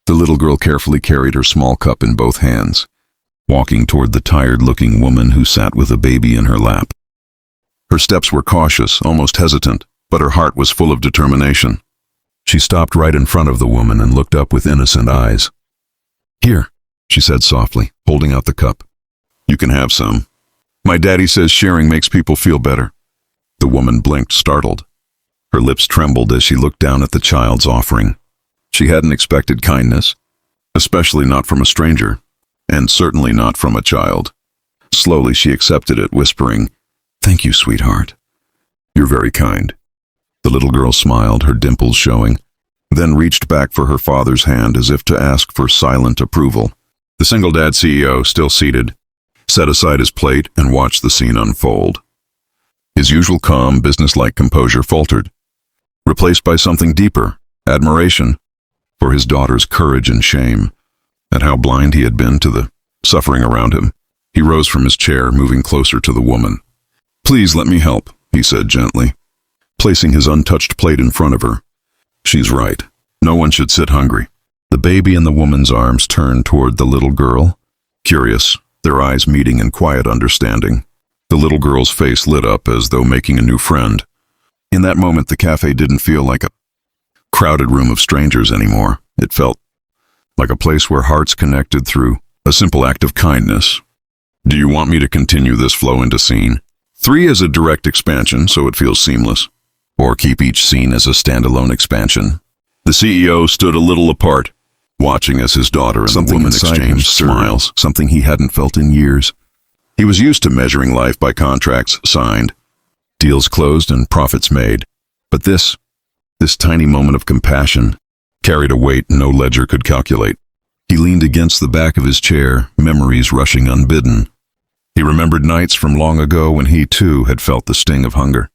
The little girl carefully carried her small cup in both hands, walking toward the tired-looking woman who sat with a baby in her lap. Her steps were cautious, almost hesitant, but her heart was full of determination. She stopped right in front of the woman and looked up with innocent eyes. "Here," she said softly, holding out the cup. "You can have some. My daddy says sharing makes people feel better." The woman blinked, startled. Her lips trembled as she looked down at the child's offering. She hadn't expected kindness, especially not from a stranger, and certainly not from a child. Slowly she accepted it, whispering, "Thank you, sweetheart. You're very kind." The little girl smiled, her dimples showing, then reached back for her father's hand as if to ask for silent approval. The single dad CEO, still seated, set aside his plate and watched the scene unfold. His usual calm, businesslike composure faltered, replaced by something deeper, admiration for his daughter's courage and shame, at how blind he had been to the suffering around him. He rose from his chair, moving closer to the woman. "Please let me help," he said gently, placing his untouched plate in front of her. "She's right. No one should sit hungry." The baby in the woman's arms turned toward the little girl, curious, their eyes meeting in quiet understanding. The little girl's face lit up as though making a new friend. In that moment, the cafe didn't feel like a crowded room of strangers anymore. It felt like a place where hearts connected through a simple act of kindness. "Do you want me to continue this flow into scene 3 as a direct expansion so it feels seamless, or keep each scene as a standalone expansion?" The CEO stood a little apart, watching as his daughter and the woman exchanged smiles, something he hadn't felt in years. He was used to measuring life by contracts signed, deals closed, and profits made. But this tiny moment of compassion carried a weight no ledger could calculate. He leaned against the back of his chair, memories rushing unbidden. He remembered nights from long ago when he, too, had felt the sting of hunger.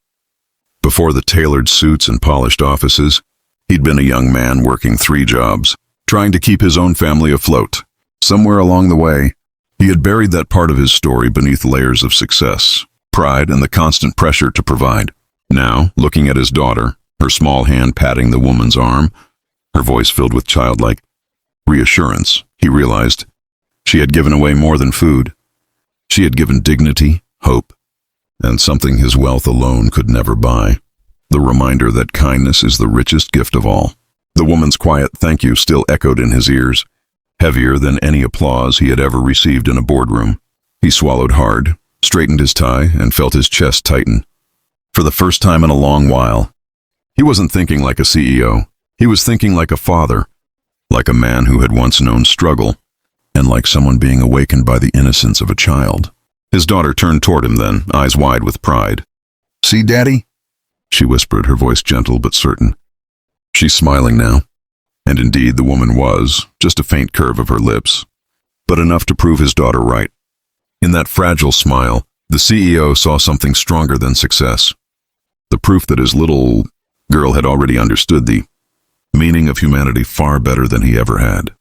Before the tailored suits and polished offices, he'd been a young man working 3 jobs, trying to keep his own family afloat. Somewhere along the way, he had buried that part of his story beneath layers of success, pride, and the constant pressure to provide. Now, looking at his daughter, her small hand patting the woman's arm, her voice filled with childlike reassurance, he realized she had given away more than food. She had given dignity, hope, and something his wealth alone could never buy. The reminder that kindness is the richest gift of all. The woman's quiet thank you still echoed in his ears, heavier than any applause he had ever received in a boardroom. He swallowed hard, straightened his tie, and felt his chest tighten. For the first time in a long while, he wasn't thinking like a CEO. He was thinking like a father, like a man who had once known struggle, and like someone being awakened by the innocence of a child. His daughter turned toward him then, eyes wide with pride. "See, Daddy?" she whispered, her voice gentle but certain. She's smiling now. And indeed, the woman was, just a faint curve of her lips, but enough to prove his daughter right. In that fragile smile, the CEO saw something stronger than success. The proof that his little girl had already understood the meaning of humanity far better than he ever had.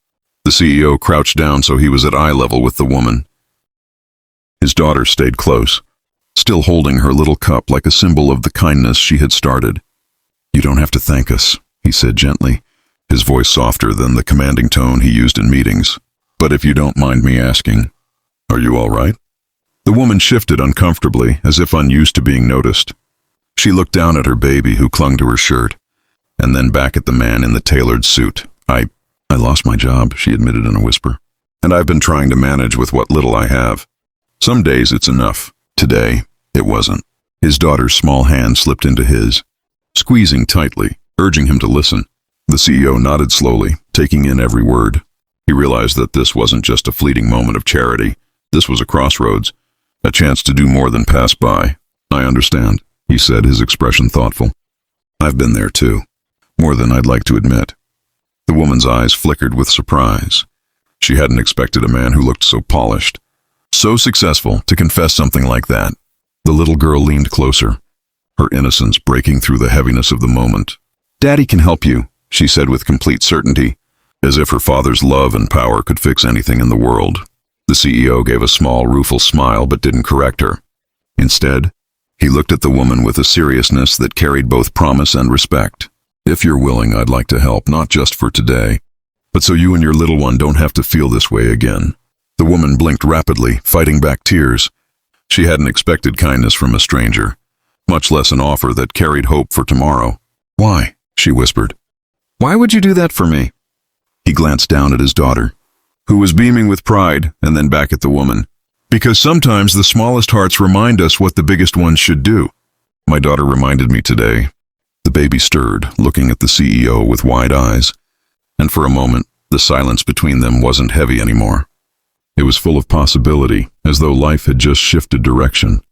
The CEO crouched down so he was at eye level with the woman. His daughter stayed close, still holding her little cup like a symbol of the kindness she had started. "You don't have to thank us," he said gently, his voice softer than the commanding tone he used in meetings. "But if you don't mind me asking, are you all right?" The woman shifted uncomfortably, as if unused to being noticed. She looked down at her baby who clung to her shirt, and then back at the man in the tailored suit. I lost my job," she admitted in a whisper, "and I've been trying to manage with what little I have. Some days it's enough. Today, it wasn't." His daughter's small hand slipped into his, squeezing tightly, urging him to listen. The CEO nodded slowly, taking in every word. He realized that this wasn't just a fleeting moment of charity. This was a crossroads, a chance to do more than pass by. "I understand," he said, his expression thoughtful. "I've been there too, more than I'd like to admit." The woman's eyes flickered with surprise. She hadn't expected a man who looked so polished, so successful, to confess something like that. The little girl leaned closer, her innocence breaking through the heaviness of the moment. "Daddy can help you," she said with complete certainty, as if her father's love and power could fix anything in the world. The CEO gave a small, rueful smile but didn't correct her. Instead, he looked at the woman with a seriousness that carried both promise and respect. "If you're willing, I'd like to help, not just for today, But so you and your little one don't have to feel this way again." The woman blinked rapidly, fighting back tears. She hadn't expected kindness from a stranger, much less an offer that carried hope for tomorrow. "Why?" she whispered. "Why would you do that for me?" He glanced down at his daughter, who was beaming with pride, and then back at the woman. "Because sometimes the smallest hearts remind us what the biggest ones should do. My daughter reminded me today." The baby stirred, looking at the CEO with wide eyes, and for a moment, the silence between them wasn't heavy anymore. It was full of possibility, as though life had just shifted direction.